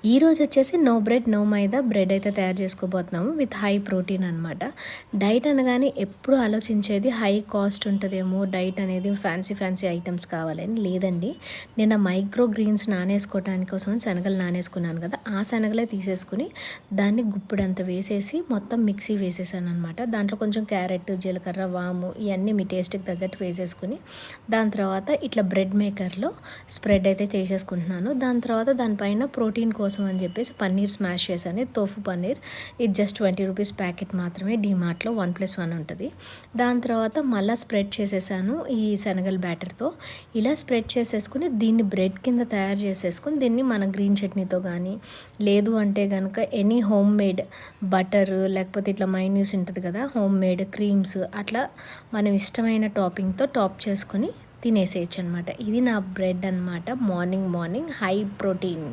ఈరోజు వచ్చేసి no bread no మైదా bread అయితే తయారు చేసుకోబోతున్నాము విత్ హై ప్రోటీన్ అనమాట. డైట్ అనగానే ఎప్పుడు ఆలోచించేది హై కాస్ట్ ఉంటుందేమో డైట్ అనేది ఫ్యాన్సీ ఫ్యాన్సీ ఐటమ్స్ కావాలని. లేదండి, నేను మైక్రో గ్రీన్స్ నానేసుకోవటానికి కోసం శనగలు నానేసుకున్నాను కదా, ఆ శనగలే తీసేసుకుని దాన్ని గుప్పిడంత వేసేసి మొత్తం మిక్సీ వేసేసాను అనమాట. దాంట్లో కొంచెం క్యారెట్, జీలకర్ర, వాము ఇవన్నీ మీ టేస్ట్కి తగ్గట్టు వేసేసుకుని దాని తర్వాత ఇట్లా బ్రెడ్ మేకర్లో స్ప్రెడ్ అయితే చేసేసుకుంటున్నాను. దాని తర్వాత దానిపైన ప్రోటీన్ కోసం అని చెప్పేసి పన్నీర్ స్మాష్ చేశాను. తోఫు పన్నీర్, ఇది జస్ట్ 20 రూపీస్ ప్యాకెట్ మాత్రమే, డీమార్ట్లో 1+1 ఉంటుంది. దాని తర్వాత మళ్ళీ స్ప్రెడ్ చేసేసాను ఈ శనగల బ్యాటర్తో. ఇలా స్ప్రెడ్ చేసేసుకుని దీన్ని బ్రెడ్ కింద తయారు చేసేసుకుని దీన్ని మన గ్రీన్ చట్నీతో కానీ, లేదు అంటే కనుక ఎనీ హోమ్ మేడ్ బటర్ లేకపోతే ఇట్లా మైనీస్ ఉంటుంది కదా, హోమ్ మేడ్ క్రీమ్స్, అట్లా మనం ఇష్టమైన టాపింగ్తో టాప్ చేసుకొని తినేసేయచ్చు అనమాట. ఇది నా బ్రెడ్ అనమాట. Morning high protein.